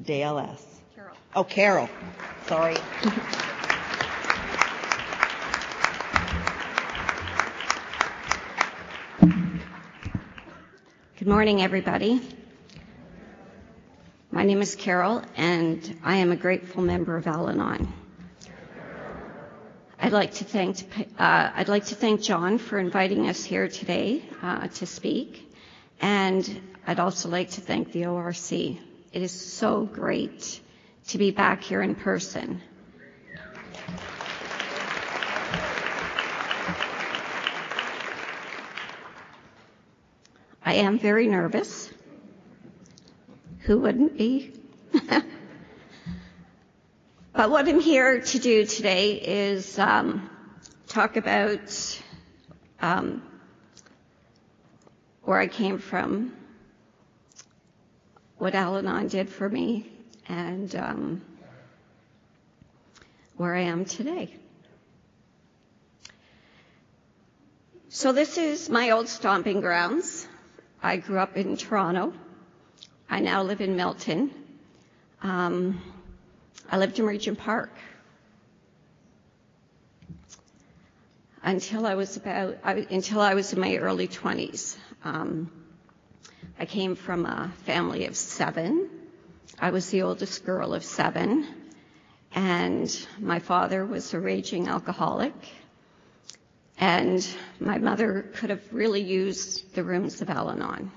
JLS? Carol. Oh, Carol. Sorry. Good morning, everybody. My name is Carol, and I am a grateful member of Anon. I'd like to thank John for inviting us here today to speak, and I'd also like to thank the ORC. It is so great to be back here in person. I am very nervous. Who wouldn't be? But what I'm here to do today is talk about where I came from, what Al-Anon did for me, and where I am today. So this is my old stomping grounds. I grew up in Toronto. I now live in Milton. I lived in Regent Park until I was in my early 20s. I came from a family of 7. I was the oldest girl of 7, and my father was a raging alcoholic, and my mother could have really used the rooms of Al-Anon.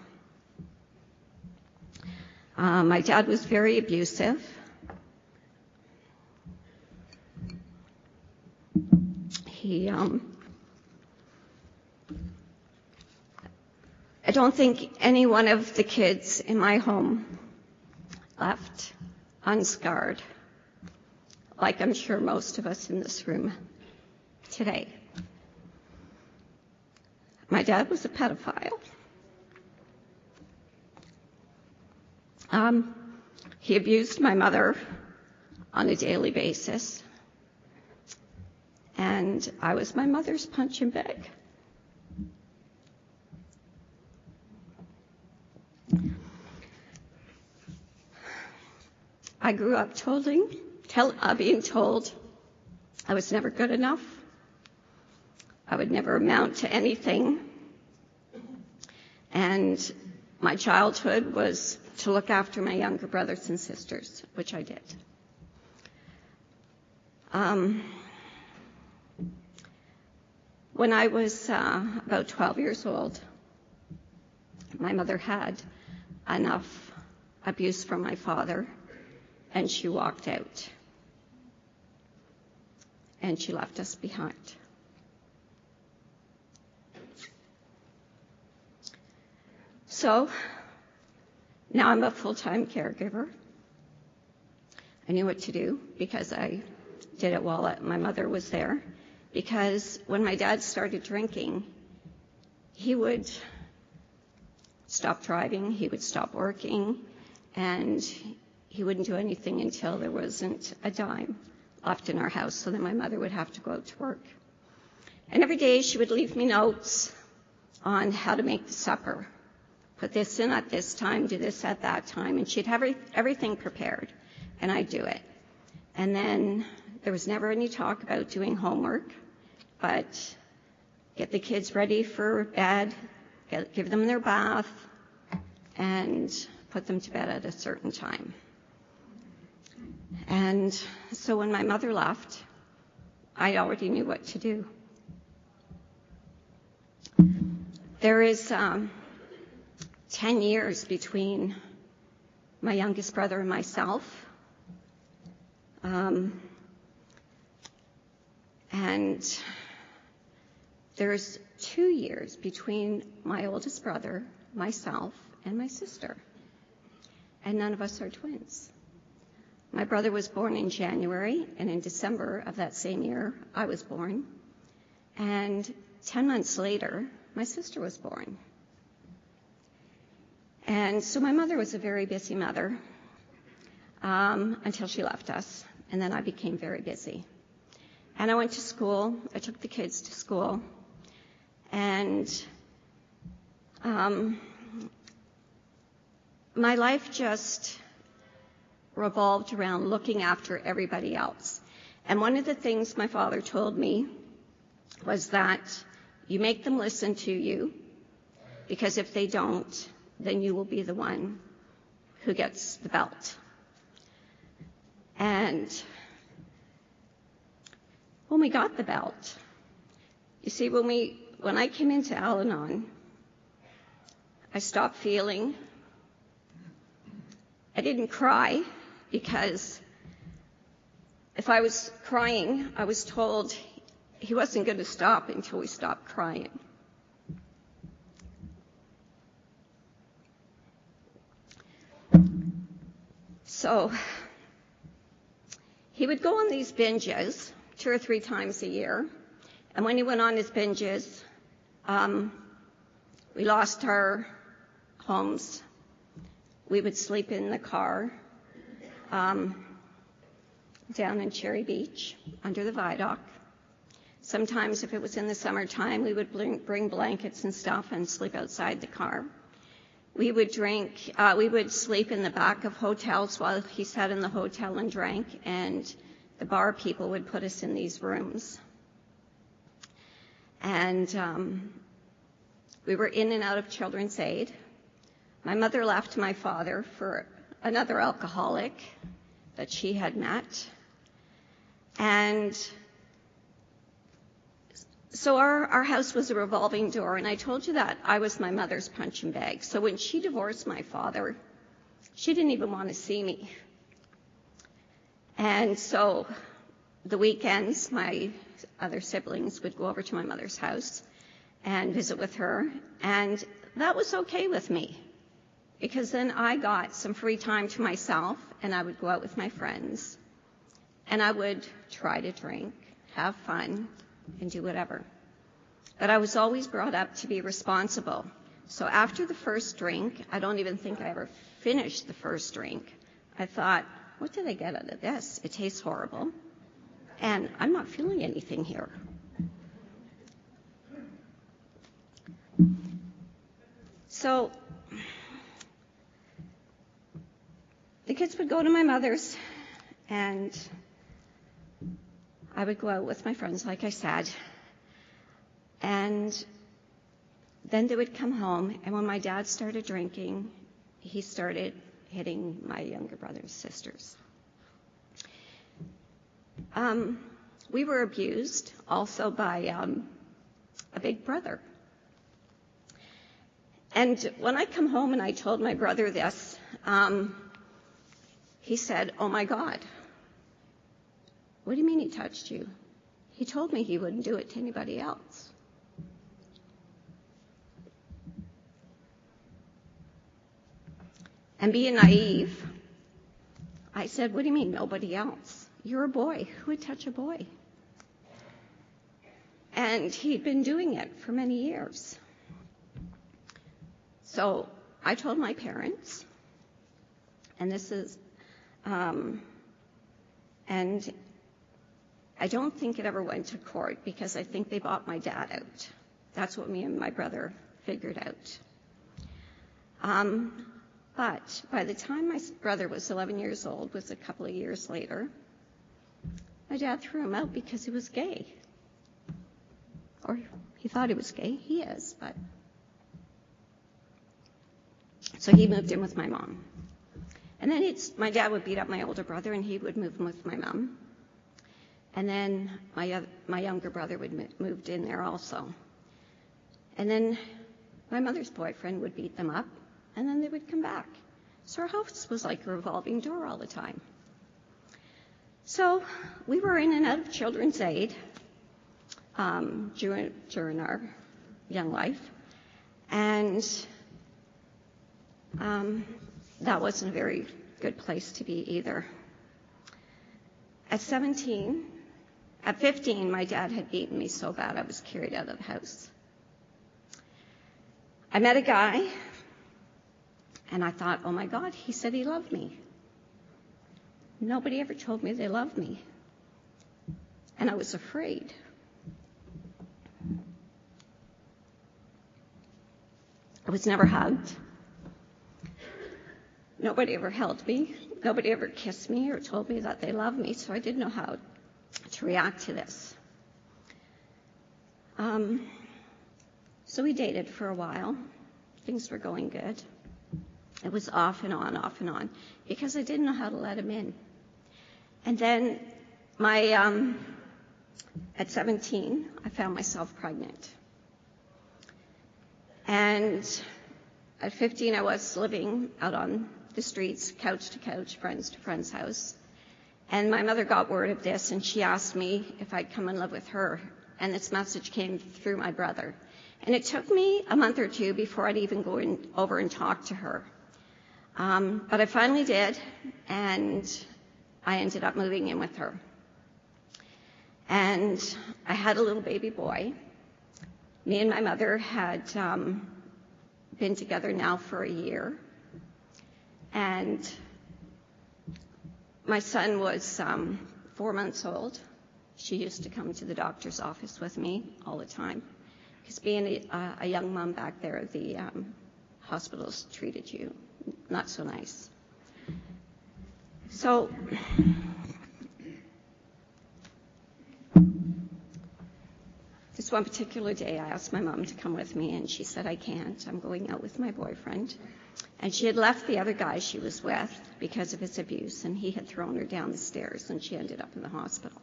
My dad was very abusive. I don't think any one of the kids in my home left unscarred, like I'm sure most of us in this room today. My dad was a pedophile. He abused my mother on a daily basis, and I was my mother's punching bag. I grew up being told I was never good enough. I would never amount to anything. And my childhood was to look after my younger brothers and sisters, which I did. When I was about 12 years old, my mother had enough abuse from my father, and she walked out. And she left us behind. So now I'm a full-time caregiver. I knew what to do because I did it while my mother was there. Because when my dad started drinking, he would stop driving, he would stop working, and he wouldn't do anything until there wasn't a dime left in our house, so then my mother would have to go out to work. And every day she would leave me notes on how to make the supper. Put this in at this time, do this at that time, and she'd have everything prepared, and I'd do it. And then there was never any talk about doing homework, but get the kids ready for bed, give them their bath, and put them to bed at a certain time. And so when my mother left, I already knew what to do. There is 10 years between my youngest brother and myself. And there's 2 years between my oldest brother, myself, and my sister. And none of us are twins. My brother was born in January, and in December of that same year, I was born. And 10 months later, my sister was born. And so my mother was a very busy mother until she left us, and then I became very busy. And I went to school. I took the kids to school, and my life just revolved around looking after everybody else. And one of the things my father told me was that you make them listen to you, because if they don't, then you will be the one who gets the belt. And when we got the belt, you see, when I came into Al-Anon, I stopped feeling. I didn't cry, because if I was crying, I was told he wasn't going to stop until we stopped crying. So he would go on these binges 2 or 3 times a year. And when he went on his binges, we lost our homes. We would sleep in the car down in Cherry Beach under the viaduct. Sometimes if it was in the summertime, we would bring blankets and stuff and sleep outside the car. We would sleep in the back of hotels while he sat in the hotel and drank, and the bar people would put us in these rooms. And we were in and out of Children's Aid. My mother left my father for another alcoholic that she had met. And so our house was a revolving door, and I told you that I was my mother's punching bag. So when she divorced my father, she didn't even want to see me. And so the weekends, my other siblings would go over to my mother's house and visit with her, and that was okay with me, because then I got some free time to myself, and I would go out with my friends, and I would try to drink, have fun, and do whatever. But I was always brought up to be responsible. So after the first drink, I don't even think I ever finished the first drink. I thought, what did I get out of this? It tastes horrible, and I'm not feeling anything here. So the kids would go to my mother's, and I would go out with my friends, like I said. And then they would come home, and when my dad started drinking, he started hitting my younger brother's sisters. We were abused also by a big brother. And when I come home and I told my brother this, he said, "Oh my God, what do you mean he touched you? He told me he wouldn't do it to anybody else." And being naive, I said, "What do you mean nobody else? You're a boy. Who would touch a boy?" And he'd been doing it for many years. So I told my parents, and this is, and I don't think it ever went to court, because I think they bought my dad out. That's what me and my brother figured out. But by the time my brother was 11 years old, was a couple of years later, my dad threw him out because he was gay. Or he thought he was gay. He is, but... So he moved in with my mom. And then my dad would beat up my older brother, and he would move in with my mom. And then my younger brother moved in there also. And then my mother's boyfriend would beat them up, and then they would come back. So our house was like a revolving door all the time. So we were in and out of Children's Aid during our young life. And that wasn't a very good place to be either. At 15, my dad had beaten me so bad I was carried out of the house. I met a guy, and I thought, oh my God, he said he loved me. Nobody ever told me they loved me. And I was afraid. I was never hugged. Nobody ever held me. nobody ever kissed me or told me that they loved me, so I didn't know how to react to this. So we dated for a while. Things were going good. It was off and on, because I didn't know how to let him in. And then at 17, I found myself pregnant. And at 15, I was living out on the streets, couch to couch, friends to friend's house. And my mother got word of this, and she asked me if I'd come and live with her. And this message came through my brother. And it took me a month or two before I'd even go over and talk to her. But I finally did, and I ended up moving in with her. And I had a little baby boy. Me and my mother had been together now for a year. And my son was 4 months old. She used to come to the doctor's office with me all the time. Because being a young mom back there, the hospitals treated you not so nice. So this one particular day, I asked my mom to come with me, and she said, I can't. I'm going out with my boyfriend. And she had left the other guy she was with because of his abuse, and he had thrown her down the stairs, and she ended up in the hospital.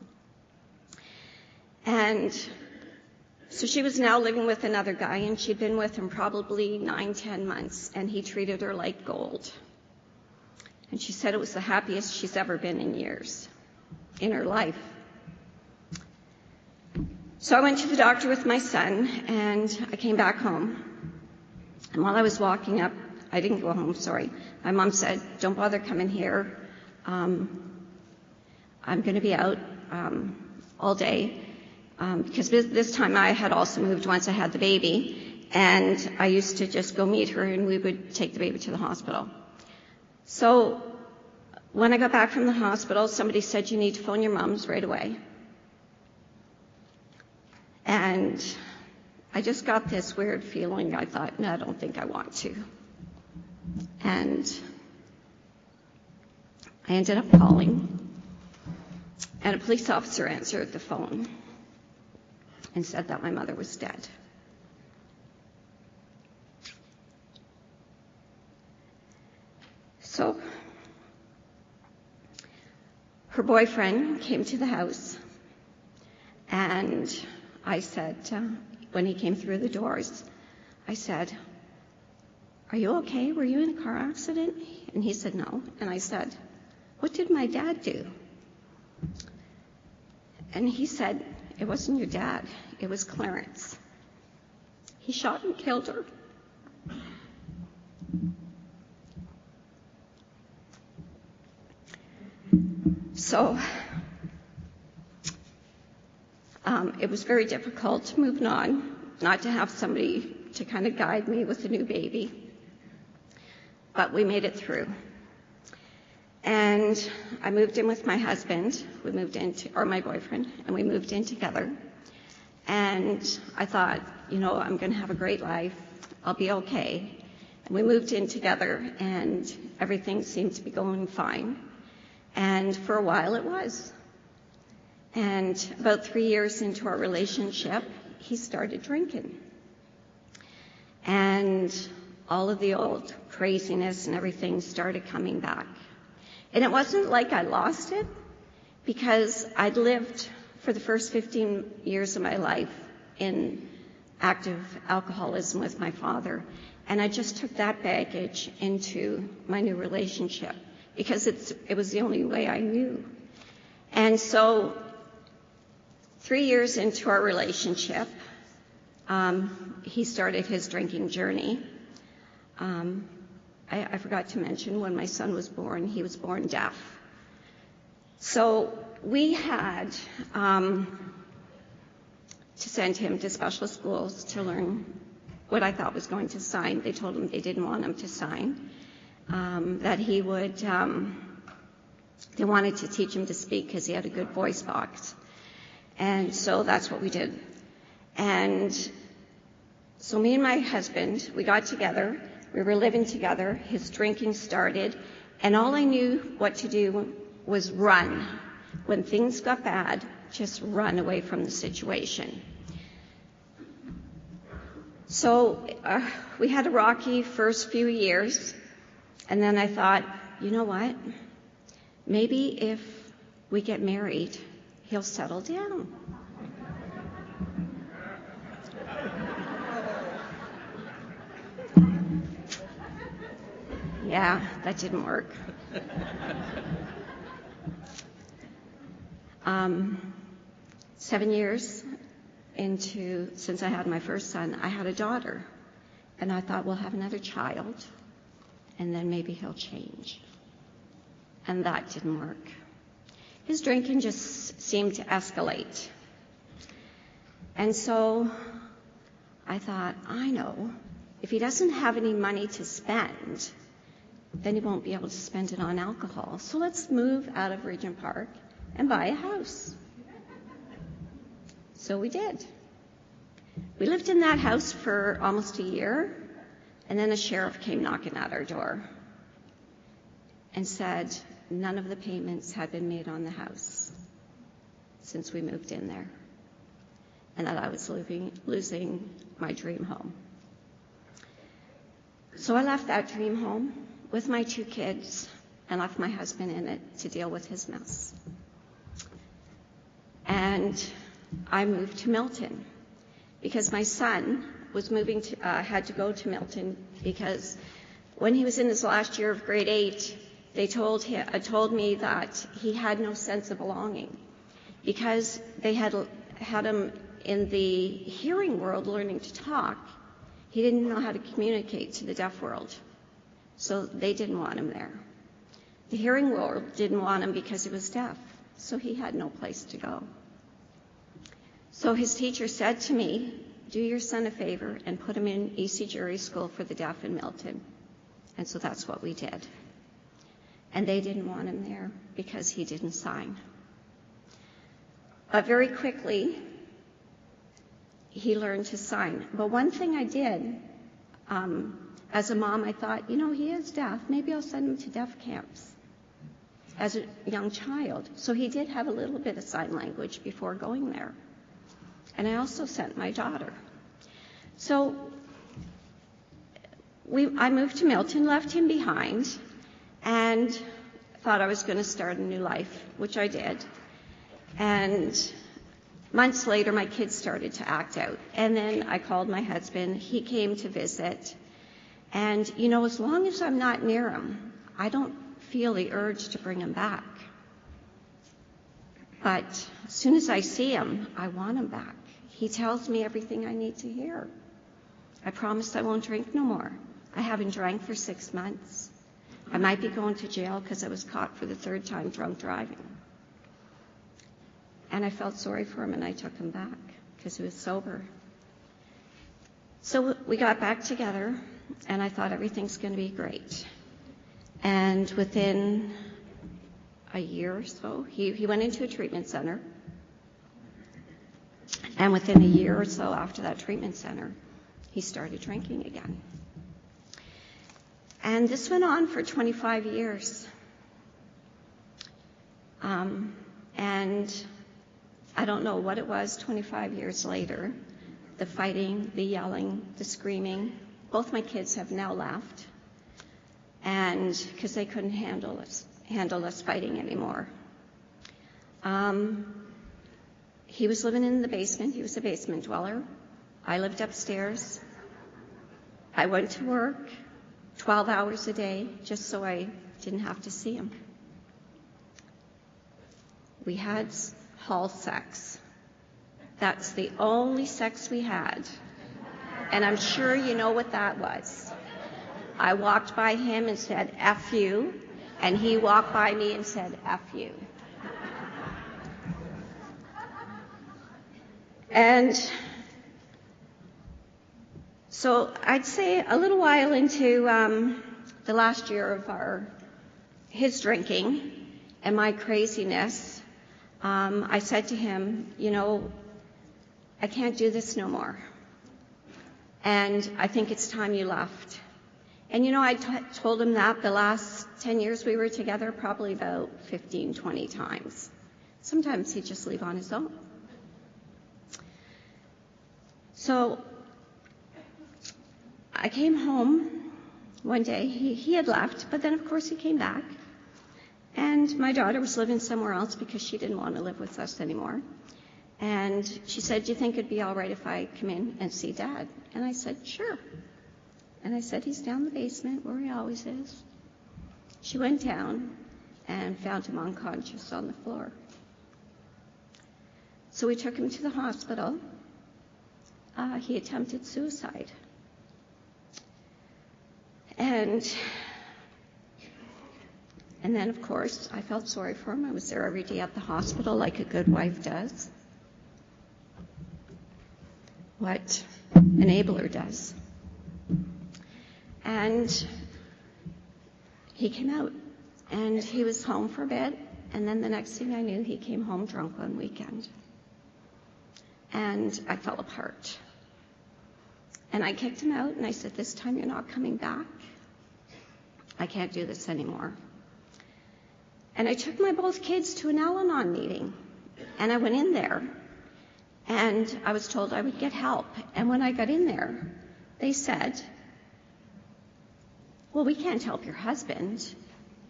And so she was now living with another guy, and she'd been with him probably 9-10 months, and he treated her like gold. And she said it was the happiest she's ever been in years in her life. So I went to the doctor with my son, and I came back home. And while I was walking up, I didn't go home, sorry. My mom said, don't bother coming here. I'm going to be out all day. Because this time I had also moved once I had the baby, and I used to just go meet her, and we would take the baby to the hospital. So when I got back from the hospital, somebody said, you need to phone your moms right away. And I just got this weird feeling. I thought, no, I don't think I want to. And I ended up calling, and a police officer answered the phone and said that my mother was dead. So her boyfriend came to the house, and I said, when he came through the doors, I said, are you okay? Were you in a car accident? And he said, no. And I said, what did my dad do? And he said, it wasn't your dad, it was Clarence. He shot and killed her. So it was very difficult moving on, not to have somebody to kind of guide me with a new baby. But we made it through. And I moved in with my husband, or my boyfriend, and we moved in together. And I thought, I'm going to have a great life. I'll be okay. And we moved in together, and everything seemed to be going fine. And for a while it was. And about 3 years into our relationship, he started drinking. And all of the old craziness and everything started coming back. And it wasn't like I lost it, because I'd lived for the first 15 years of my life in active alcoholism with my father. And I just took that baggage into my new relationship, because it was the only way I knew. And so 3 years into our relationship, he started his drinking journey. I forgot to mention, when my son was born, he was born deaf. So we had to send him to special schools to learn what I thought was going to sign. They told him they didn't want him to sign, that he would, they wanted to teach him to speak because he had a good voice box. And so that's what we did. And so me and my husband, we got together. We were living together. His drinking started, And all I knew what to do was run. When things got bad, just run away from the situation. So we had a rocky first few years, and then I thought, you know what? Maybe if we get married, he'll settle down. Yeah, that didn't work. 7 years since I had my first son, I had a daughter. And I thought, we'll have another child, and then maybe he'll change. And that didn't work. His drinking just seemed to escalate. And so I thought, I know, if he doesn't have any money to spend, then he won't be able to spend it on alcohol. So let's move out of Regent Park and buy a house. So we did. We lived in that house for almost a year, and then a sheriff came knocking at our door and said none of the payments had been made on the house since we moved in there, and that I was losing my dream home. So I left that dream home with my 2 kids and left my husband in it to deal with his mess. And I moved to Milton because my son was had to go to Milton because when he was in his last year of grade 8, they told me that he had no sense of belonging because they had him in the hearing world learning to talk. He didn't know how to communicate to the deaf world, so they didn't want him there. The hearing world didn't want him because he was deaf, so he had no place to go. So his teacher said to me, do your son a favor and put him in E.C. Jury School for the Deaf in Milton. And so that's what we did. And they didn't want him there because he didn't sign. But very quickly, he learned to sign. But one thing I did, as a mom, I thought, he is deaf. Maybe I'll send him to deaf camps as a young child. So he did have a little bit of sign language before going there. And I also sent my daughter. So I moved to Milton, left him behind, and thought I was going to start a new life, which I did. And months later, my kids started to act out. And then I called my husband. He came to visit. And, as long as I'm not near him, I don't feel the urge to bring him back. But as soon as I see him, I want him back. He tells me everything I need to hear. I promised I won't drink no more. I haven't drank for 6 months. I might be going to jail because I was caught for the 3rd time drunk driving. And I felt sorry for him, and I took him back because he was sober. So we got back together, and I thought everything's going to be great. And within a year or so, he went into a treatment center. And within a year or so after that treatment center, he started drinking again. And this went on for 25 years. And I don't know what it was 25 years later. The fighting, the yelling, the screaming. Both my kids have now left. And because they couldn't handle us fighting anymore. He was living in the basement. He was a basement dweller. I lived upstairs. I went to work 12 hours a day just so I didn't have to see him. We had hall sex. That's the only sex we had. And I'm sure you know what that was. I walked by him and said, F you, and he walked by me and said, F you. And so I'd say a little while into the last year of his drinking and my craziness, I said to him, I can't do this no more. And I think it's time you left. And I told him that the last 10 years we were together probably about 15, 20 times. Sometimes he'd just leave on his own. So I came home one day. He had left, but then of course he came back. And my daughter was living somewhere else because she didn't want to live with us anymore. And she said, "Do you think it'd be all right if I come in and see Dad?" And I said, "Sure." And I said, "He's down the basement where he always is." She went down and found him unconscious on the floor. So we took him to the hospital. He attempted suicide. And then, of course, I felt sorry for him. I was there every day at the hospital like a good wife does. What an enabler does. And he came out, and he was home for a bit, and then the next thing I knew, he came home drunk one weekend. And I fell apart. And I kicked him out, and I said, "This time you're not coming back. I can't do this anymore." And I took my both kids to an Anon meeting, and I went in there, and I was told I would get help. And when I got in there, they said, "Well, we can't help your husband.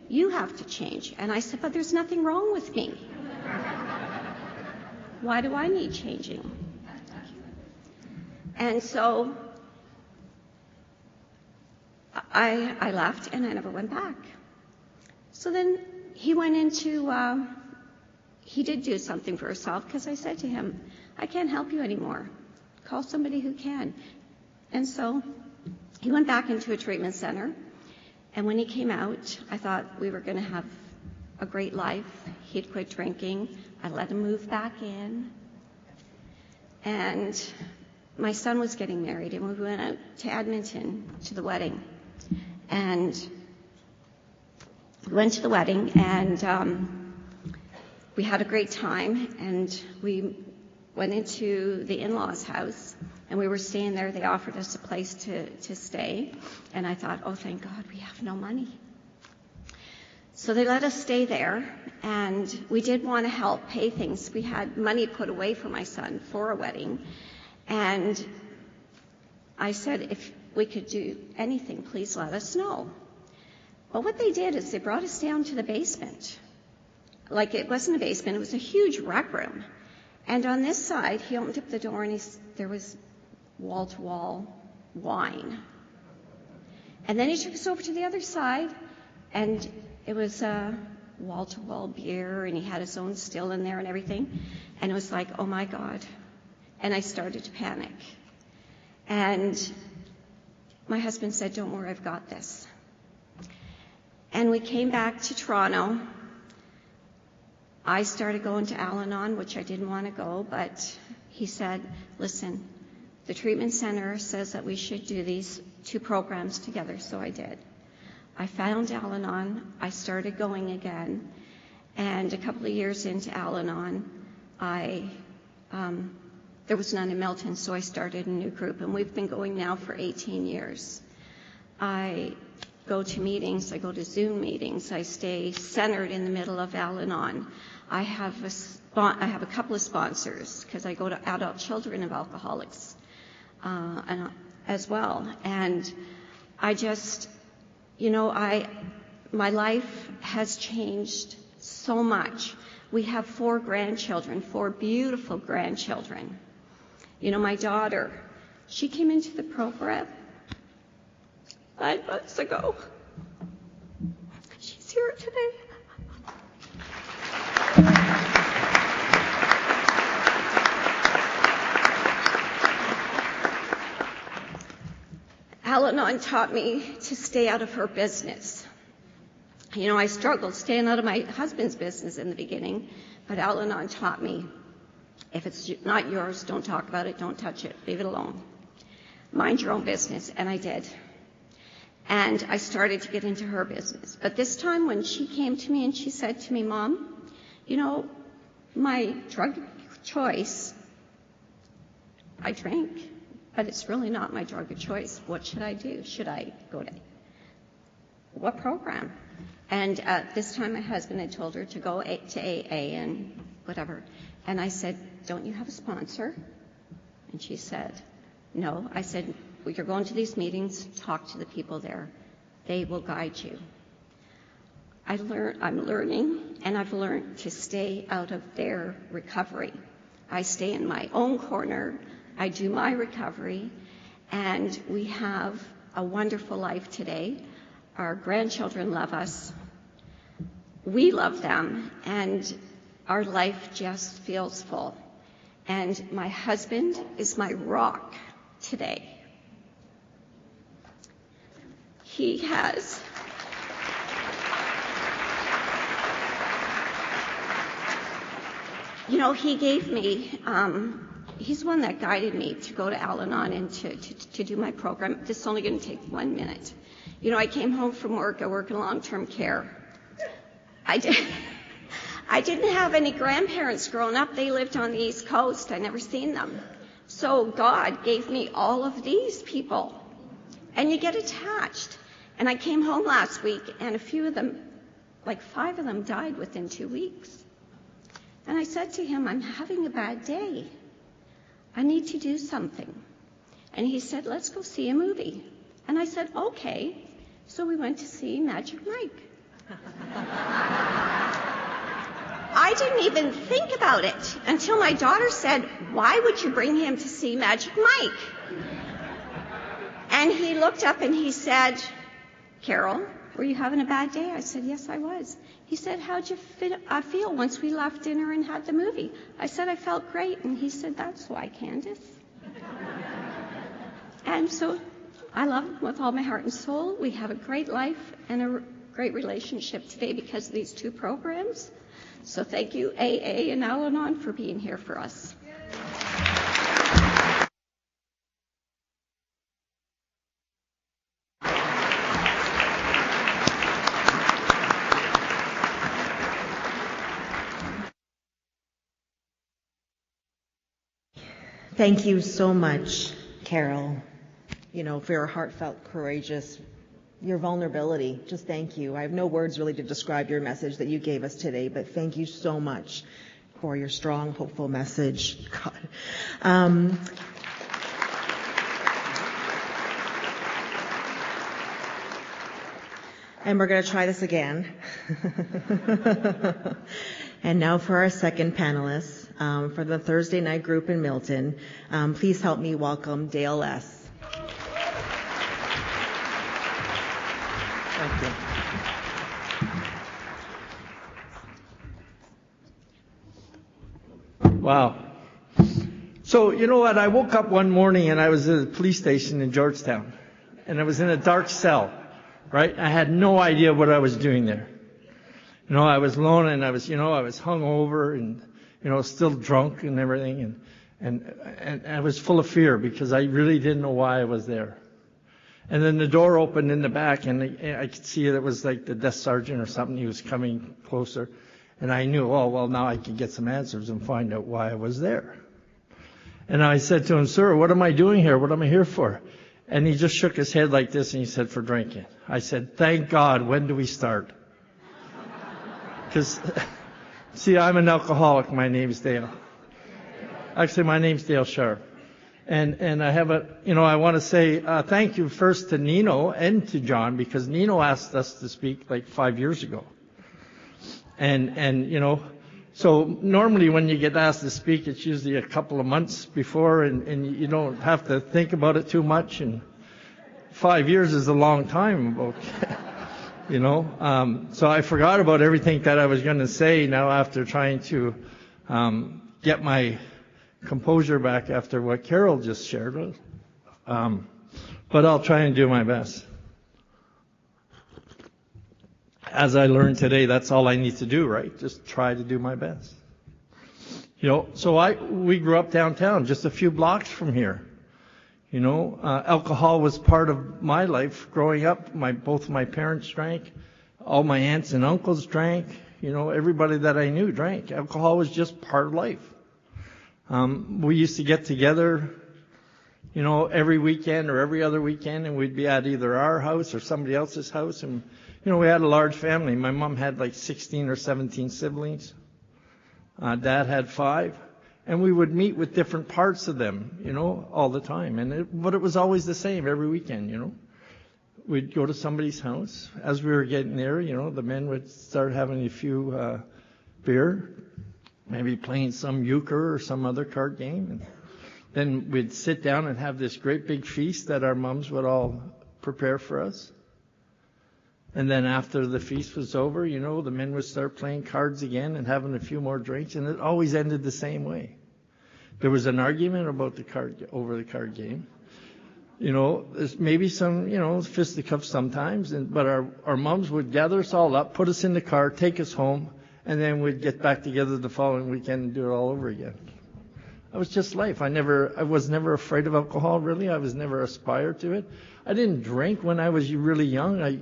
You have to change." And I said, "But there's nothing wrong with me. Why do I need changing?" And so I left, and I never went back. So then he went into, he did do something for himself, because I said to him, "I can't help you anymore. Call somebody who can." And so he went back into a treatment center. And when he came out, I thought we were going to have a great life. He'd quit drinking. I let him move back in. And my son was getting married, and we went out to Edmonton to the wedding. And we went to the wedding, and we had a great time. And we went into the in-laws' house, and we were staying there. They offered us a place to stay. And I thought, oh, thank God, we have no money. So they let us stay there, and we did want to help pay things. We had money put away for my son for a wedding. And I said, if we could do anything, please let us know. But what they did is they brought us down to the basement. Like, it wasn't a basement, it was a huge rec room. And on this side, he opened up the door, and there was wall-to-wall wine. And then he took us over to the other side, and it was wall-to-wall beer, and he had his own still in there and everything. And it was like, oh my God. And I started to panic. And my husband said, "Don't worry, I've got this." And we came back to Toronto. I started going to Al-Anon, which I didn't want to go, but he said, "Listen, the treatment center says that we should do these 2 programs together," so I did. I found Al-Anon. I started going again. And a couple of years into Al-Anon, there was none in Milton, so I started a new group, and we've been going now for 18 years. I go to meetings, I go to Zoom meetings, I stay centered in the middle of Al-Anon. I have a couple of sponsors, because I go to adult children of alcoholics as well. And I just, my life has changed so much. We have 4 grandchildren, 4 beautiful grandchildren. My daughter, she came into the program 9 months ago. She's here today. Al-Anon taught me to stay out of her business. I struggled staying out of my husband's business in the beginning, but Al-Anon taught me, if it's not yours, don't talk about it, don't touch it, leave it alone. Mind your own business, and I did. And I started to get into her business. But this time when she came to me and she said to me, "Mom, my drug choice, I drink, but it's really not my drug of choice. What should I do? Should I go to what program? And this time my husband had told her to go to AA and whatever. And I said, don't you have a sponsor? And she said, no. I said, well, you're going to these meetings, talk to the people there. They will guide you. I'm learning, and I've learned to stay out of their recovery. I stay in my own corner. I do my recovery, and we have a wonderful life today. Our grandchildren love us. We love them, and our life just feels full. And my husband is my rock today. He has he gave me, he's one that guided me to go to Anon and to do my program. This is only going to take 1 minute. I came home from work. I work in long-term care. I didn't have any grandparents growing up. They lived on the East Coast. I never seen them. So God gave me all of these people. And you get attached. And I came home last week, and a few of them, like 5 of them, died within 2 weeks. And I said to him, I'm having a bad day. I need to do something. And he said, let's go see a movie. And I said, okay. So we went to see Magic Mike. I didn't even think about it until my daughter said, why would you bring him to see Magic Mike? And he looked up and he said, Carol, were you having a bad day? I said, yes, I was. He said, how'd you feel once we left dinner and had the movie? I said, I felt great. And he said, that's why, Candace. And so I love him with all my heart and soul. We have a great life and a great relationship today because of these 2 programs. So thank you, AA and Anon, for being here for us. Thank you so much, Carol, for your heartfelt, courageous, your vulnerability. Just thank you. I have no words really to describe your message that you gave us today, but thank you so much for your strong, hopeful message. God. And we're going to try this again. And now for our second panelist, for the Thursday night group in Milton, please help me welcome Dale S. Thank you. Wow. So, you know what? I woke up one morning and I was at a police station in Georgetown. And I was in a dark cell, right? I had no idea what I was doing there. I was alone and I was hungover and, still drunk and everything. And I was full of fear because I really didn't know why I was there. And then the door opened in the back and I could see it was like the desk sergeant or something. He was coming closer. And I knew, now I can get some answers and find out why I was there. And I said to him, sir, what am I doing here? What am I here for? And he just shook his head like this and he said, for drinking. I said, thank God, when do we start? Because, see, I'm an alcoholic. My name's Dale. Actually, my name's Dale Sharp. And I have I want to say thank you first to Nino and to John, because Nino asked us to speak like 5 years ago. And so normally when you get asked to speak, it's usually a couple of months before, and you don't have to think about it too much. And 5 years is a long time, so I forgot about everything that I was going to say now after trying to get my composure back after what Carol just shared with. But I'll try and do my best. As I learned today, that's all I need to do, right? Just try to do my best. So we grew up downtown, just a few blocks from here. Alcohol was part of my life growing up. Both my parents drank. All my aunts and uncles drank. Everybody that I knew drank. Alcohol was just part of life. We used to get together, every weekend or every other weekend, and we'd be at either our house or somebody else's house. And, we had a large family. My mom had like 16 or 17 siblings. Dad had 5. And we would meet with different parts of them, all the time. But it was always the same every weekend, We'd go to somebody's house. As we were getting there, the men would start having a few beer, maybe playing some euchre or some other card game. And then we'd sit down and have this great big feast that our moms would all prepare for us. And then after the feast was over, the men would start playing cards again and having a few more drinks, and it always ended the same way. There was an argument about over the card game. There's maybe some, fisticuffs sometimes, but our moms would gather us all up, put us in the car, take us home, and then we'd get back together the following weekend and do it all over again. It was just life. I was never afraid of alcohol, really. I was never aspired to it. I didn't drink when I was really young. I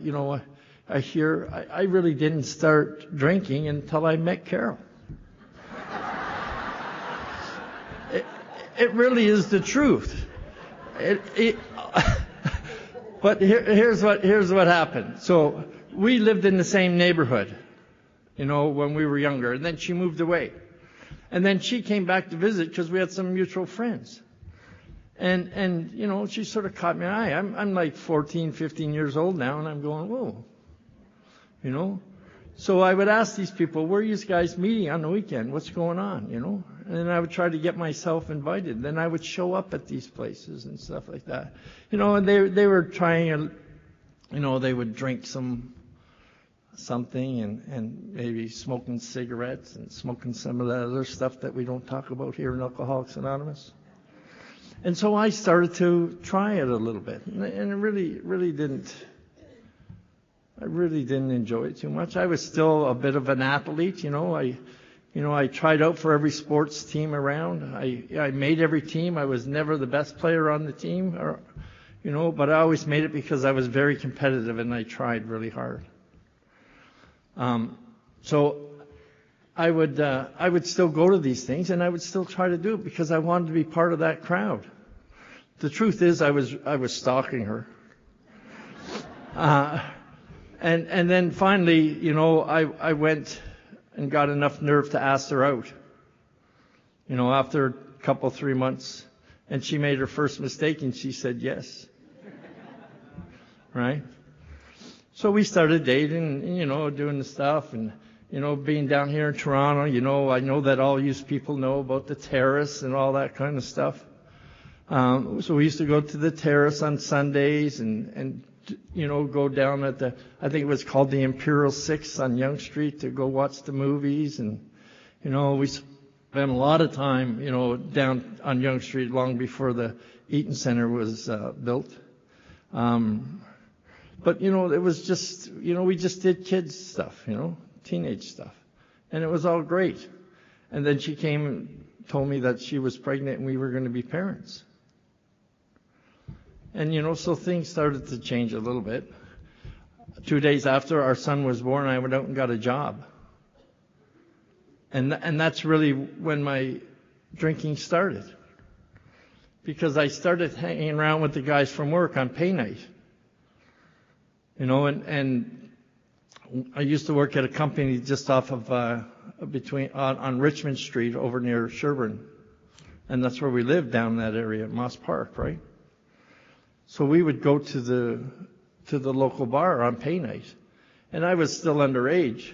really didn't start drinking until I met Carol. It really is the truth. But here's what happened. So we lived in the same neighborhood, when we were younger, and then she moved away. And then she came back to visit because we had some mutual friends. And she sort of caught my eye. I'm like 14, 15 years old now, and I'm going, whoa. So I would ask these people, where are you guys meeting on the weekend? What's going on, And then I would try to get myself invited. Then I would show up at these places and stuff like that. And they were trying, they would drink something and maybe smoking cigarettes and smoking some of that other stuff that we don't talk about here in Alcoholics Anonymous. And so I started to try it a little bit, and it really didn't. I really didn't enjoy it too much. I was still a bit of an athlete, I tried out for every sports team around. I made every team. I was never the best player on the team, but I always made it because I was very competitive and I tried really hard. So I would still go to these things and I would still try to do it because I wanted to be part of that crowd. The truth is, I was stalking her. And then finally, I went and got enough nerve to ask her out. After a couple, 3 months, and she made her first mistake and she said yes. Right? So we started dating, doing the stuff and, being down here in Toronto, I know that all you people know about the terrace and all that kind of stuff. So we used to go to the terrace on Sundays and go down at I think it was called the Imperial 6 on Yonge Street to go watch the movies. And, we spent a lot of time, down on Yonge Street long before the Eaton Center was built. But, it was just, we just did kids stuff, teenage stuff. And it was all great. And then she came and told me that she was pregnant and we were going to be parents. And, so things started to change a little bit. 2 days after our son was born, I went out and got a job. And that's really when my drinking started. Because I started hanging around with the guys from work on pay night. And I used to work at a company just off of, on Richmond Street over near Sherbourne. And that's where we lived, down that area, Moss Park, right? So we would go to the local bar on pay night. And I was still underage.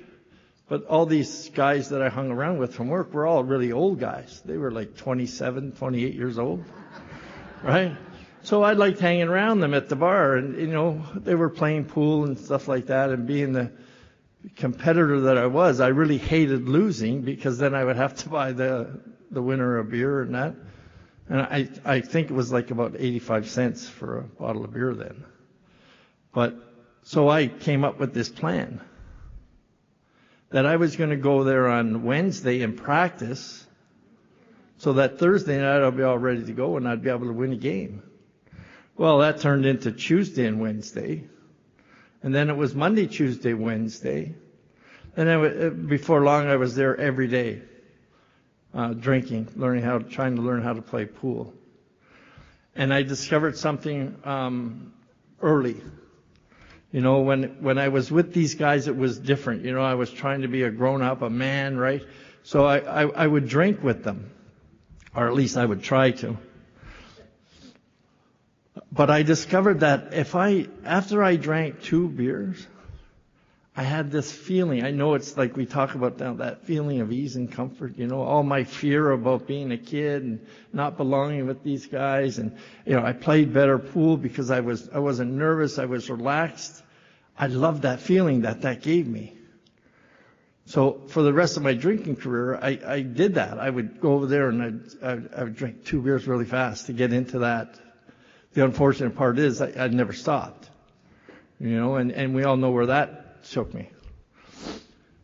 But all these guys that I hung around with from work were all really old guys. They were like 27, 28 years old. Right? So I liked hanging around them at the bar. And, they were playing pool and stuff like that. And being the competitor that I was, I really hated losing because then I would have to buy the winner a beer and that. And I think it was like about 85 cents for a bottle of beer then. But so I came up with this plan that I was going to go there on Wednesday and practice so that Thursday night I'll be all ready to go and I'd be able to win a game. Well, that turned into Tuesday and Wednesday. And then it was Monday, Tuesday, Wednesday. And before long I was there every day. Drinking, trying to learn how to play pool. And I discovered something early. You know, when I was with these guys, it was different. You know, I was trying to be a grown-up, a man, right? So I would drink with them, or at least I would try to. But I discovered that after I drank 2 beers, I had this feeling. I know it's like we talk about now, that feeling of ease and comfort. You know, all my fear about being a kid and not belonging with these guys, and you know, I played better pool because I wasn't nervous. I was relaxed. I loved that feeling that gave me. So for the rest of my drinking career, I did that. I would go over there and I would drink 2 beers really fast to get into that. The unfortunate part is I never stopped. You know, and we all know where that took me.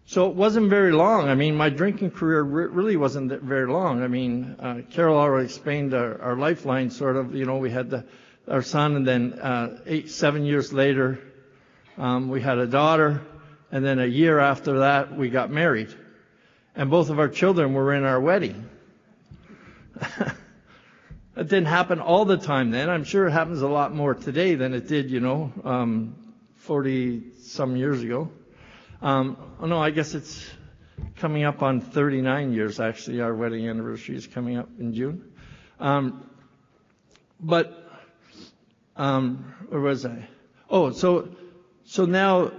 So it wasn't very long. I mean, my drinking career really wasn't very long. I mean, Carol already explained our lifeline, sort of. You know, we had our son, and then 7 years later, we had a daughter, and then a year after that, we got married. And both of our children were in our wedding. It didn't happen all the time then. I'm sure it happens a lot more today than it did, 40-some years ago. No, I guess it's coming up on 39 years, actually. Our wedding anniversary is coming up in June. Where was I? Oh, so now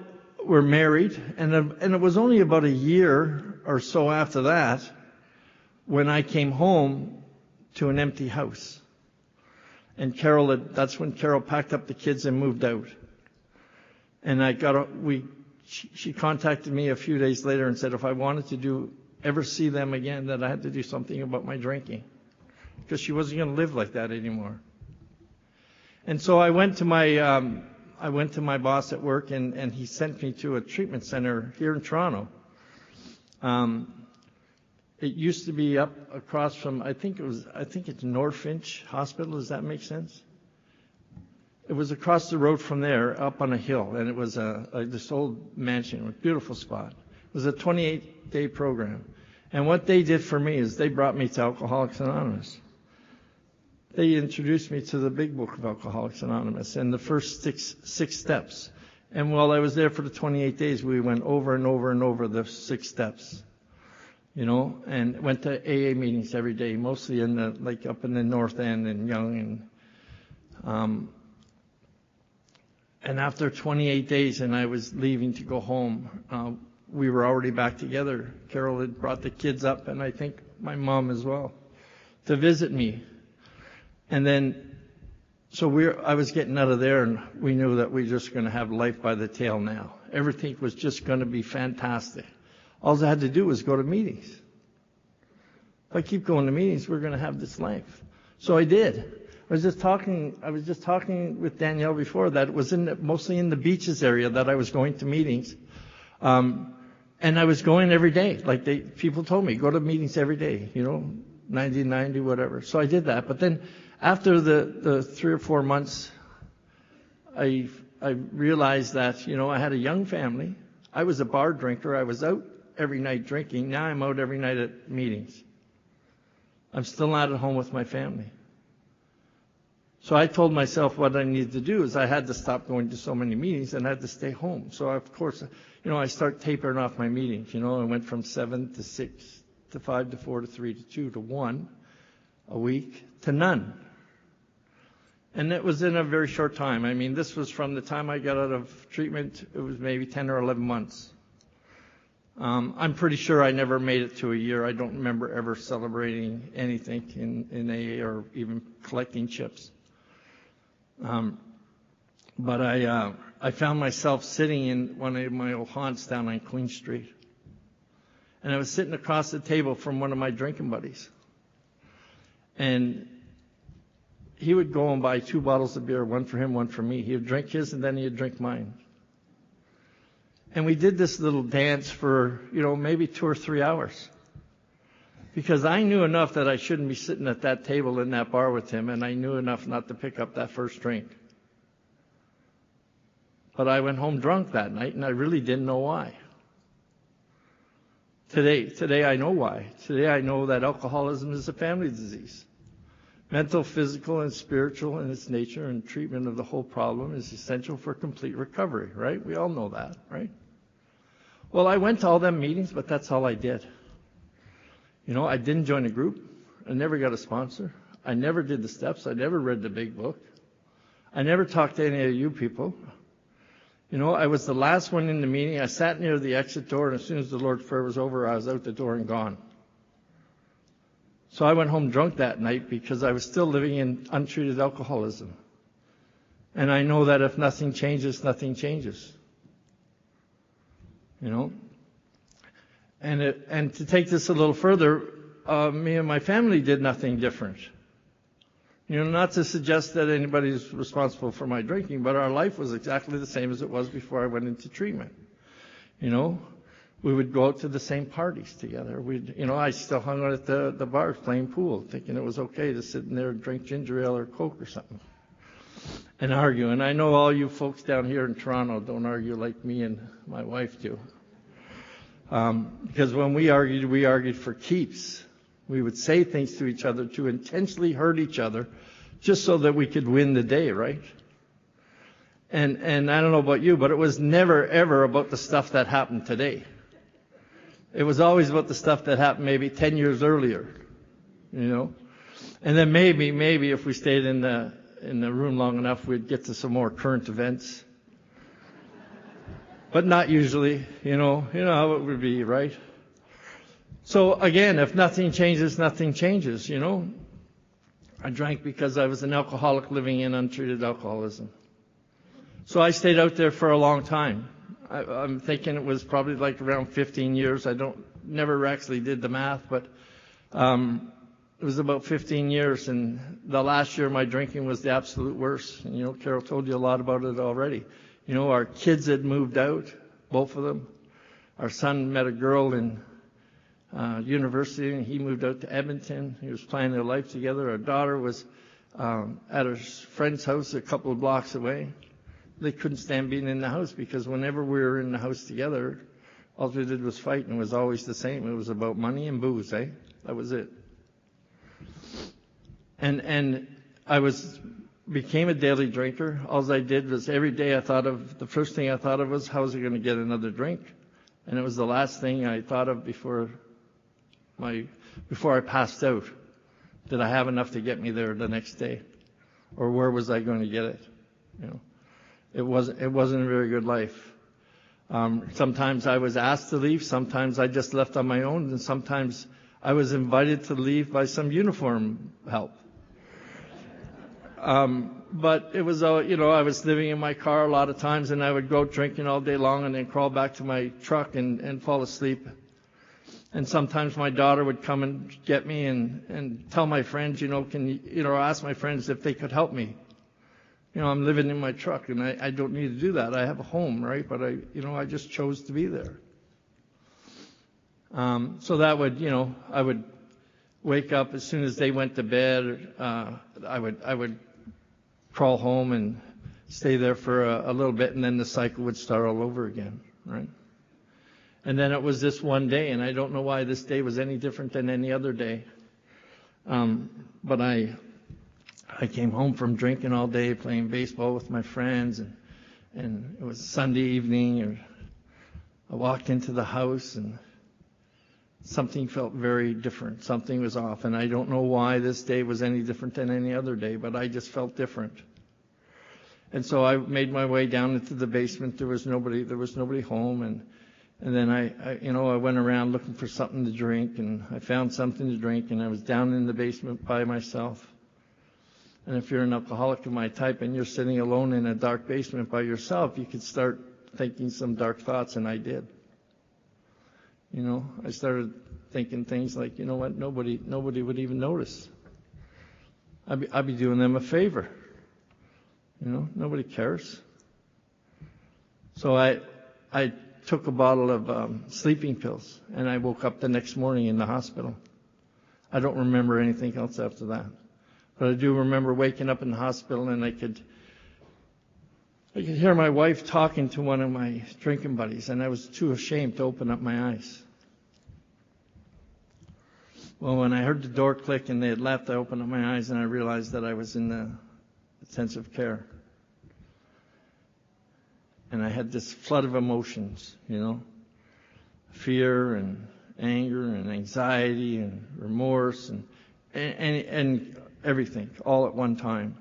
we're married, and it was only about a year or so after that when I came home to an empty house. And that's when Carol packed up the kids and moved out. And she contacted me a few days later and said if I wanted to ever see them again, that I had to do something about my drinking, because she wasn't going to live like that anymore. And so I went to my boss at work, and he sent me to a treatment center here in Toronto. It used to be up across from, I think it's Norfinch Hospital. Does that make sense? It was across the road from there, up on a hill, and it was this old mansion, a beautiful spot. It was a 28-day program. And what they did for me is they brought me to Alcoholics Anonymous. They introduced me to the big book of Alcoholics Anonymous and the first six steps. And while I was there for the 28 days, we went over and over and over the 6 steps. You know, and went to AA meetings every day, mostly up in the North End and Yonge. And after 28 days, and I was leaving to go home, we were already back together. Carol had brought the kids up, and I think my mom as well, to visit me. And then, I was getting out of there, and we knew that we were just going to have life by the tail now. Everything was just going to be fantastic. All I had to do was go to meetings. If I keep going to meetings, we're going to have this life. So I did. I was just talking with Danielle before that it was mostly in the beaches area that I was going to meetings. And I was going every day. People told me, go to meetings every day, 90, whatever. So I did that. But then after the 3 or 4 months, I realized that, I had a young family. I was a bar drinker. I was out every night drinking. Now I'm out every night at meetings. I'm still not at home with my family. So I told myself what I needed to do is I had to stop going to so many meetings and I had to stay home. So of course, I start tapering off my meetings. I went from 7 to 6 to 5 to 4 to 3 to 2 to 1 a week to none. And it was in a very short time. I mean, this was from the time I got out of treatment, it was maybe 10 or 11 months. I'm pretty sure I never made it to a year. I don't remember ever celebrating anything in AA or even collecting chips. But I found myself sitting in one of my old haunts down on Queen Street. And I was sitting across the table from one of my drinking buddies. And he would go and buy 2 bottles of beer, one for him, one for me. He would drink his and then he would drink mine. And we did this little dance for, maybe 2 or 3 hours. Because I knew enough that I shouldn't be sitting at that table in that bar with him, and I knew enough not to pick up that first drink. But I went home drunk that night, and I really didn't know why. Today I know why. Today I know that alcoholism is a family disease. Mental, physical, and spiritual in its nature, and treatment of the whole problem is essential for complete recovery, right? We all know that, right? Well, I went to all them meetings, but that's all I did. I didn't join a group. I never got a sponsor. I never did the steps. I never read the big book. I never talked to any of you people. I was the last one in the meeting. I sat near the exit door, and as soon as the Lord's Prayer was over, I was out the door and gone. So I went home drunk that night because I was still living in untreated alcoholism. And I know that if nothing changes, nothing changes. And to take this a little further, me and my family did nothing different. Not to suggest that anybody's responsible for my drinking, but our life was exactly the same as it was before I went into treatment. We would go out to the same parties together. I still hung out at the bars playing pool, thinking it was okay to sit in there and drink ginger ale or Coke or something and argue. And I know all you folks down here in Toronto don't argue like me and my wife do. Because when we argued for keeps. We would say things to each other to intentionally hurt each other just so that we could win the day, right? And I don't know about you, but it was never, ever about the stuff that happened today. It was always about the stuff that happened maybe 10 years earlier, And then maybe if we stayed in the room long enough, we'd get to some more current events. But not usually, you know how it would be, right? So again, if nothing changes, nothing changes, I drank because I was an alcoholic living in untreated alcoholism. So I stayed out there for a long time. I'm thinking it was probably like around 15 years. Never actually did the math, but it was about 15 years. And the last year my drinking was the absolute worst. And, Carol told you a lot about it already. Our kids had moved out, both of them. Our son met a girl in university, and he moved out to Edmonton. He was planning their life together. Our daughter was at her friend's house a couple of blocks away. They couldn't stand being in the house because whenever we were in the house together, all we did was fight, and it was always the same. It was about money and booze, That was it. And I became a daily drinker. All I did was every day the first thing I thought of was how was I going to get another drink? And it was the last thing I thought of before I passed out. Did I have enough to get me there the next day? Or where was I going to get it? It wasn't a very good life. Sometimes I was asked to leave. Sometimes I just left on my own. And sometimes I was invited to leave by some uniform help. But it was, I was living in my car a lot of times, and I would go drinking all day long and then crawl back to my truck and fall asleep. And sometimes my daughter would come and get me and tell my friends, ask my friends if they could help me. I'm living in my truck, and I don't need to do that. I have a home, right? But I just chose to be there. So that would, I would wake up as soon as they went to bed. I would crawl home and stay there for a little bit, and then the cycle would start all over again, right? And then it was this one day, and I don't know why this day was any different than any other day. But I came home from drinking all day, playing baseball with my friends, and it was Sunday evening, and I walked into the house, and something felt very different. Something was off, and I don't know why this day was any different than any other day, but I just felt different. And so I made my way down into the basement. There was nobody home, and then I went around looking for something to drink, and I found something to drink, and I was down in the basement by myself. And if you're an alcoholic of my type and you're sitting alone in a dark basement by yourself, you could start thinking some dark thoughts, and I did. I started thinking things like, what, nobody would even notice. I'd be doing them a favor. Nobody cares. So I took a bottle of sleeping pills, and I woke up the next morning in the hospital. I don't remember anything else after that. But I do remember waking up in the hospital, and I could hear my wife talking to one of my drinking buddies, and I was too ashamed to open up my eyes. Well, when I heard the door click and they had left, I opened up my eyes and I realized that I was in the intensive care. And I had this flood of emotions, fear and anger and anxiety and remorse and everything all at one time.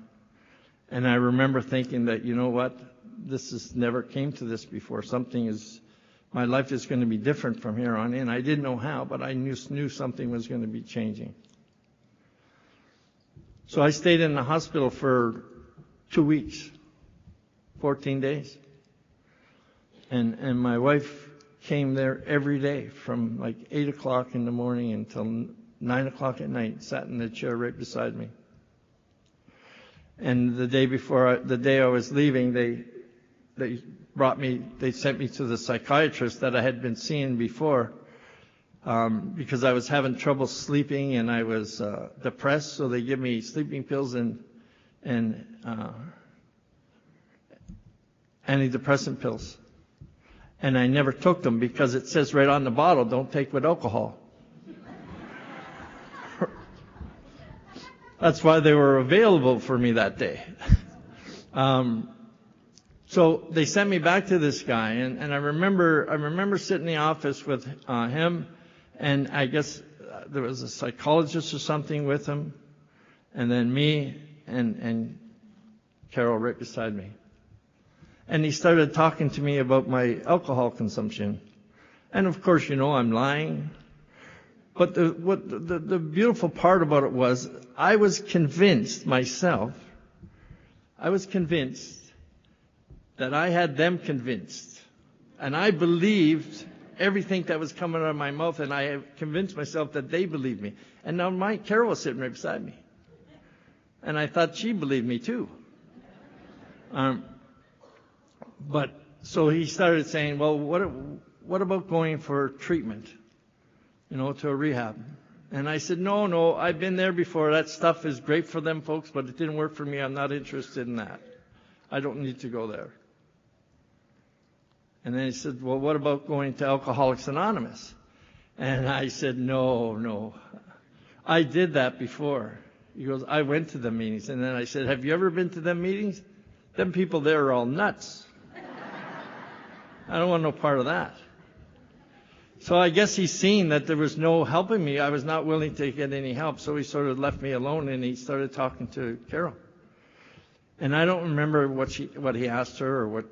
And I remember thinking that, you know what, this has never came to this before. My life is going to be different from here on in. I didn't know how, but I knew something was going to be changing. So I stayed in the hospital for 2 weeks, 14 days. And my wife came there every day from like 8 o'clock in the morning until 9 o'clock at night, sat in the chair right beside me. And the day I was leaving, they sent me to the psychiatrist that I had been seeing before, because I was having trouble sleeping and I was depressed. So they give me sleeping pills and antidepressant pills. And I never took them because it says right on the bottle, don't take with alcohol. That's why they were available for me that day. So they sent me back to this guy, and I remember sitting in the office with him, and I guess there was a psychologist or something with him, and then me and Carol right beside me. And he started talking to me about my alcohol consumption. And of course, I'm lying. But the beautiful part about it was I was convinced myself, that I had them convinced. And I believed everything that was coming out of my mouth, and I convinced myself that they believed me. And now Carol was sitting right beside me. And I thought she believed me too. But so he started saying, well, what about going for treatment, to a rehab? And I said, no, I've been there before. That stuff is great for them folks, but it didn't work for me. I'm not interested in that. I don't need to go there. And then he said, well, what about going to Alcoholics Anonymous? And I said, no. I did that before. He goes, I went to the meetings. And then I said, have you ever been to them meetings? Them people there are all nuts. I don't want no part of that. So I guess he's seen that there was no helping me. I was not willing to get any help. So he sort of left me alone, and he started talking to Carol. And I don't remember what he asked her or what,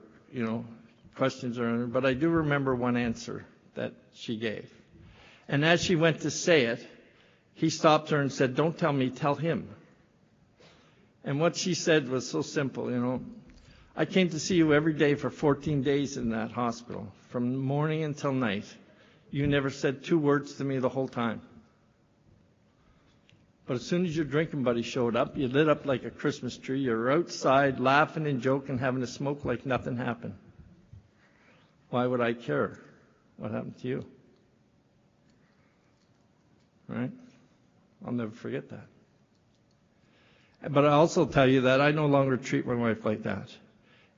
questions or anything, but I do remember one answer that she gave. And as she went to say it, he stopped her and said, don't tell me, tell him. And what she said was so simple, I came to see you every day for 14 days in that hospital, from morning until night. You never said 2 words to me the whole time. But as soon as your drinking buddy showed up, you lit up like a Christmas tree. You were outside laughing and joking, having a smoke like nothing happened. Why would I care what happened to you? Right? I'll never forget that. But I also tell you that I no longer treat my wife like that.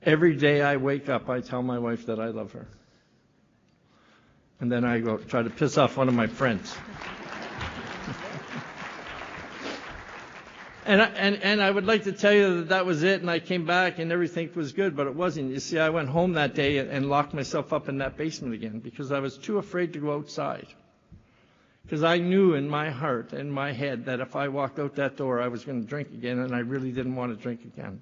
Every day I wake up, I tell my wife that I love her. And then I go try to piss off one of my friends. And I would like to tell you that was it, and I came back and everything was good, but it wasn't. You see, I went home that day and locked myself up in that basement again because I was too afraid to go outside. Because I knew in my heart and my head that if I walked out that door, I was going to drink again, and I really didn't want to drink again.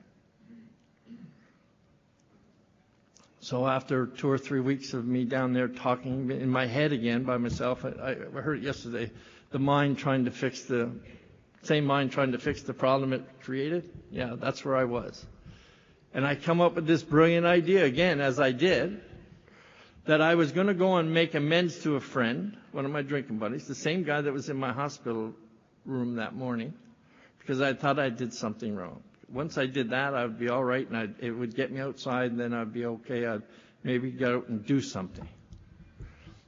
So after 2 or 3 weeks of me down there talking in my head again by myself, I heard it yesterday, the same mind trying to fix the problem it created. Yeah, that's where I was. And I come up with this brilliant idea again, as I did, that I was going to go and make amends to a friend, one of my drinking buddies, the same guy that was in my hospital room that morning, because I thought I did something wrong. Once I did that, I would be all right, and it would get me outside, and then I'd be okay. I'd maybe get out and do something.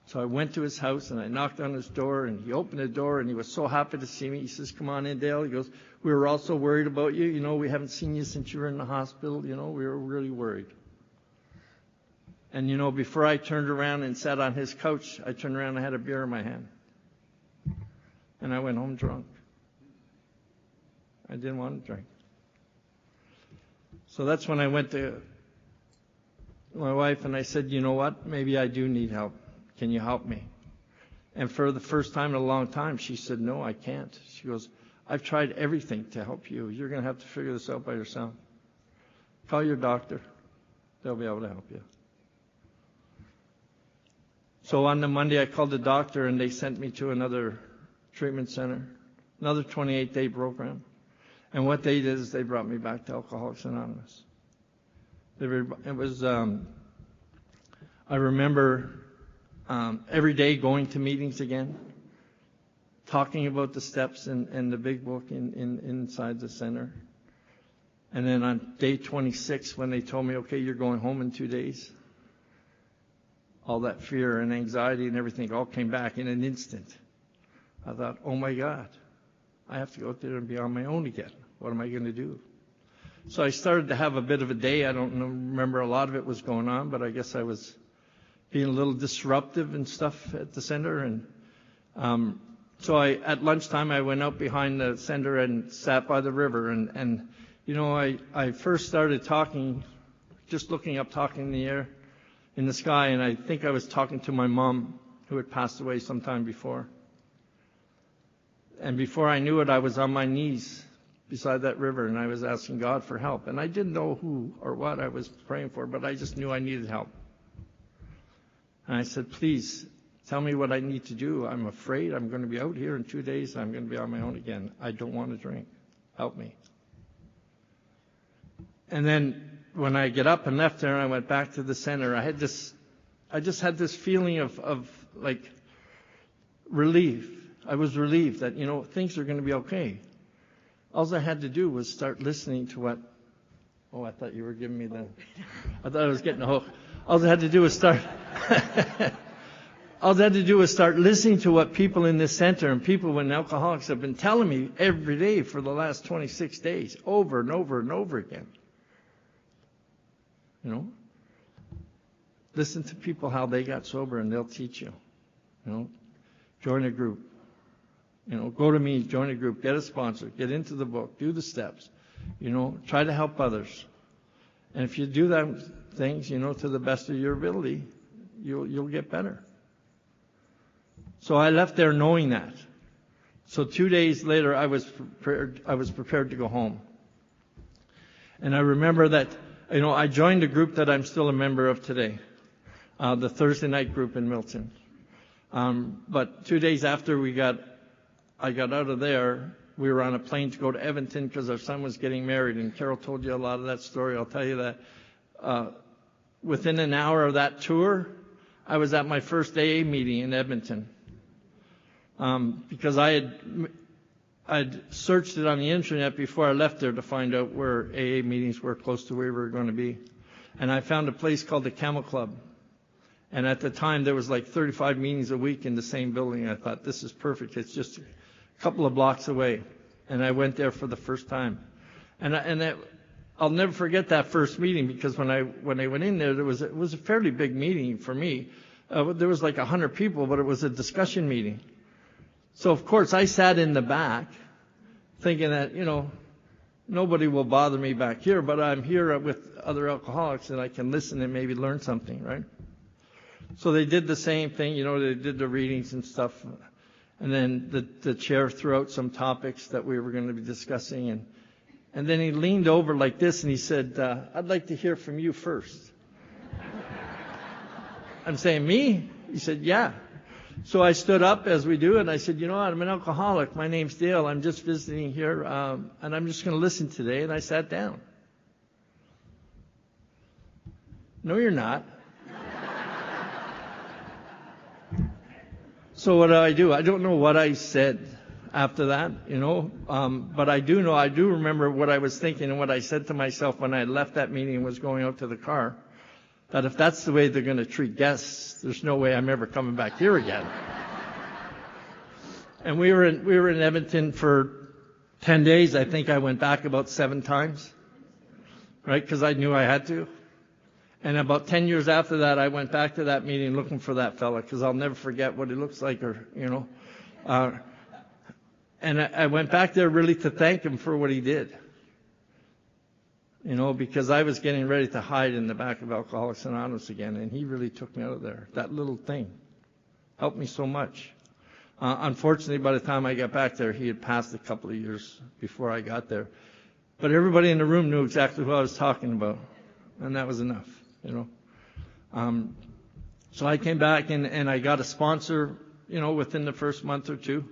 So I went to his house, and I knocked on his door, and he opened the door, and he was so happy to see me. He says, come on in, Dale. He goes, we were all so worried about you. We haven't seen you since you were in the hospital. We were really worried. And, before I turned around and sat on his couch, I turned around and I had a beer in my hand. And I went home drunk. I didn't want to drink. So that's when I went to my wife and I said, you know what? Maybe I do need help. Can you help me? And for the first time in a long time, she said, no, I can't. She goes, I've tried everything to help you. You're going to have to figure this out by yourself. Call your doctor. They'll be able to help you. So on the Monday, I called the doctor, and they sent me to another treatment center, another 28-day program. And what they did is they brought me back to Alcoholics Anonymous. It was, I remember every day going to meetings again, talking about the steps and the big book inside the center. And then on day 26, when they told me, okay, you're going home in 2 days, all that fear and anxiety and everything all came back in an instant. I thought, oh my God, I have to go out there and be on my own again. What am I going to do? So I started to have a bit of a day. I don't remember a lot of it was going on, but I guess I was being a little disruptive and stuff at the center. And so at lunchtime, I went out behind the center and sat by the river. And you know, I first started talking, just looking up, talking in the air, in the sky, and I think I was talking to my mom, who had passed away some time before. And before I knew it, I was on my knees beside that river, and I was asking God for help. And I didn't know who or what I was praying for, but I just knew I needed help. And I said, please, tell me what I need to do. I'm afraid I'm going to be out here in 2 days. I'm going to be on my own again. I don't want to drink. Help me. And then when I get up and left there and I went back to the center, I just had this feeling of like relief. I was relieved that, you know, things are going to be okay. All I had to do was start listening to what, oh, I thought you were giving me I thought I was getting a hook. All I had to do was start listening to what people in this center and people in Alcoholics have been telling me every day for the last 26 days, over and over and over again. You know, listen to people how they got sober, and they'll teach you. You know, join a group. You know, go to me, join a group, get a sponsor, get into the book, do the steps. You know, try to help others. And if you do those things, you know, to the best of your ability, you'll get better. So I left there knowing that. So 2 days later, I was prepared to go home. And I remember that, you know, I joined a group that I'm still a member of today, the Thursday night group in Milton. But 2 days after I got out of there, we were on a plane to go to Edmonton because our son was getting married. And Carol told you a lot of that story. I'll tell you that within an hour of that tour, I was at my first AA meeting in Edmonton. Because I'd searched it on the internet before I left there to find out where AA meetings were close to where we were going to be. And I found a place called the Camel Club. And at the time, there was like 35 meetings a week in the same building. I thought, this is perfect. It's just a couple of blocks away. And I went there for the first time. I'll never forget that first meeting, because when I went in there, it was a fairly big meeting for me. There was like 100 people, but it was a discussion meeting. So, of course, I sat in the back thinking that, you know, nobody will bother me back here, but I'm here with other alcoholics and I can listen and maybe learn something, right? So they did the same thing, you know, they did the readings and stuff. And then the chair threw out some topics that we were going to be discussing. And then he leaned over like this and he said, I'd like to hear from you first. I'm saying, me? He said, yeah. So I stood up, as we do, and I said, you know what, I'm an alcoholic. My name's Dale. I'm just visiting here, and I'm just going to listen today. And I sat down. No, you're not. So what do? I don't know what I said after that, you know, but I do remember what I was thinking and what I said to myself when I left that meeting and was going out to the car. That if that's the way they're going to treat guests, there's no way I'm ever coming back here again. And we were in Edmonton for 10 days. I think I went back about 7 times, right? Because I knew I had to. And about 10 years after that, I went back to that meeting looking for that fella, because I'll never forget what he looks like, or, you know. And I went back there really to thank him for what he did. Because I was getting ready to hide in the back of Alcoholics Anonymous again, and he really took me out of there. That little thing helped me so much. Unfortunately, by the time I got back there, he had passed a couple of years before I got there. But everybody in the room knew exactly what I was talking about, and that was enough, So I came back and I got a sponsor, within the first month or two.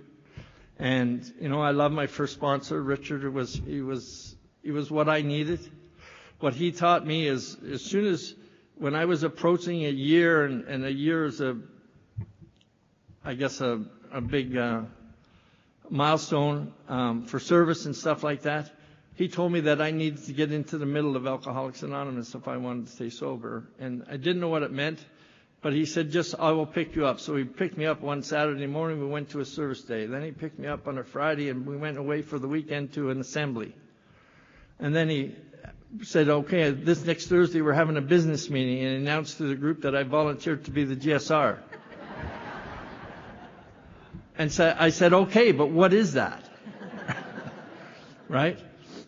And, I love my first sponsor. Richard he was what I needed. What he taught me is when I was approaching a year, and a year is a big milestone for service and stuff like that, he told me that I needed to get into the middle of Alcoholics Anonymous if I wanted to stay sober. And I didn't know what it meant, but he said, I will pick you up. So he picked me up one Saturday morning. We went to a service day. Then he picked me up on a Friday, and we went away for the weekend to an assembly. And then he said, okay, this next Thursday we're having a business meeting, and announced to the group that I volunteered to be the GSR. And so I said, okay, but what is that? Right?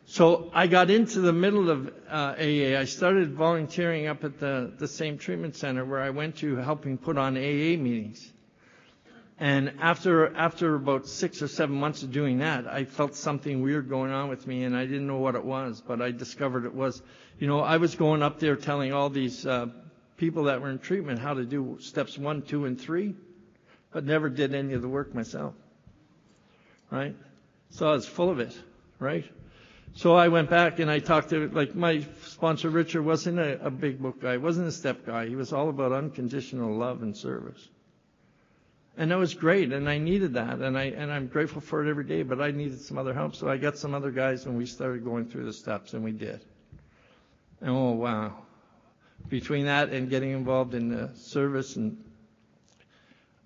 So I got into the middle of AA. I started volunteering up at the same treatment center where I went to, helping put on AA meetings. And after about 6 or 7 months of doing that, I felt something weird going on with me, and I didn't know what it was, but I discovered it was, I was going up there telling all these people that were in treatment how to do steps 1, 2, and 3, but never did any of the work myself, right? So I was full of it, right? So I went back and I talked to, my sponsor Richard wasn't a big book guy, wasn't a step guy. He was all about unconditional love and service. And that was great, and I needed that, and I'm grateful for it every day, but I needed some other help, so I got some other guys, and we started going through the steps, and we did. And oh, wow. Between that and getting involved in the service and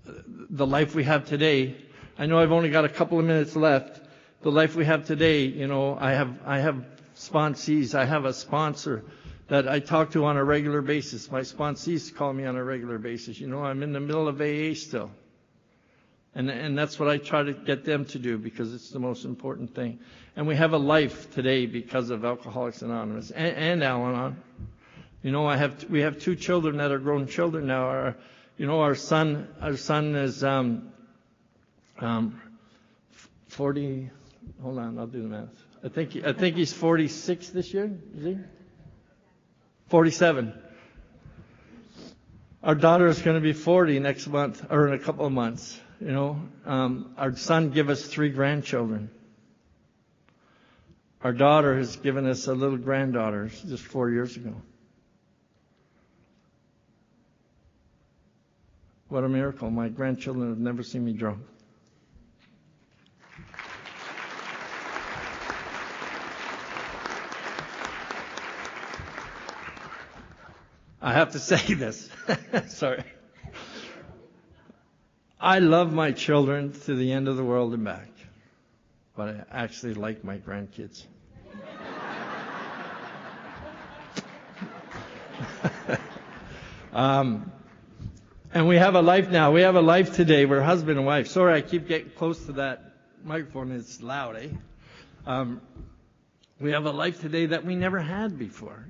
the life we have today, I know I've only got a couple of minutes left. The life we have today, I have sponsees. I have a sponsor that I talk to on a regular basis. My sponsees call me on a regular basis. I'm in the middle of AA still. And that's what I try to get them to do, because it's the most important thing. And we have a life today because of Alcoholics Anonymous and Al-Anon. We have 2 children that are grown children now. Our son is 40. Hold on, I'll do the math. I think he's 46 this year. Is he? 47. Our daughter is going to be 40 next month, or in a couple of months. Our son gave us 3 grandchildren. Our daughter has given us a little granddaughter just 4 years ago. What a miracle. My grandchildren have never seen me drunk. I have to say this. Sorry. I love my children to the end of the world and back, but I actually like my grandkids. And we have a life now. We have a life today. We're husband and wife. Sorry, I keep getting close to that microphone. It's loud, eh? We have a life today that we never had before,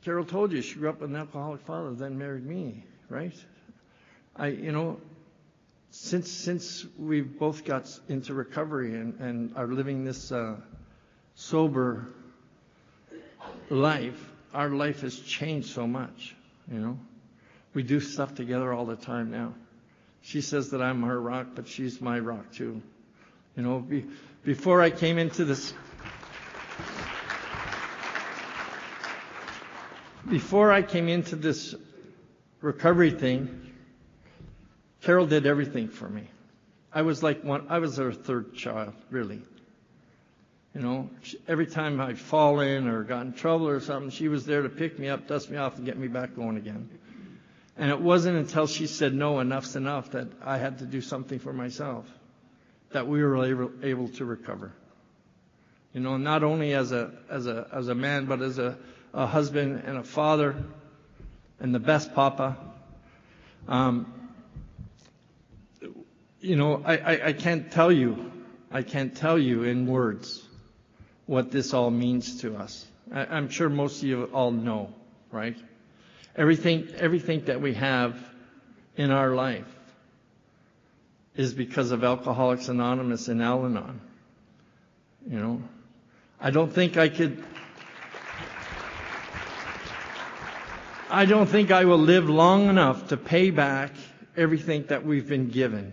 Carol told you she grew up with an alcoholic father, then married me, right? Since we've both got into recovery and are living this sober life, our life has changed so much, We do stuff together all the time now. She says that I'm her rock, but she's my rock too. Before I came into this... Before I came into this recovery thing, Carol did everything for me. I was her third child, really. Every time I'd fallen or got in trouble or something, she was there to pick me up, dust me off, and get me back going again. And it wasn't until she said, no, enough's enough, that I had to do something for myself, that we were able to recover. Not only as a man, but as a husband and a father and the best papa. I can't tell you in words what this all means to us. I'm sure most of you all know, right? Everything that we have in our life is because of Alcoholics Anonymous and Al-Anon. I don't think I will live long enough to pay back everything that we've been given,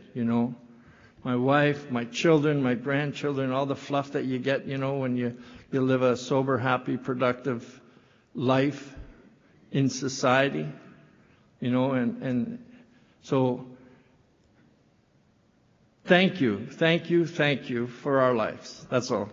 My wife, my children, my grandchildren, all the fluff that you get, when you live a sober, happy, productive life in society, and so thank you for our lives. That's all.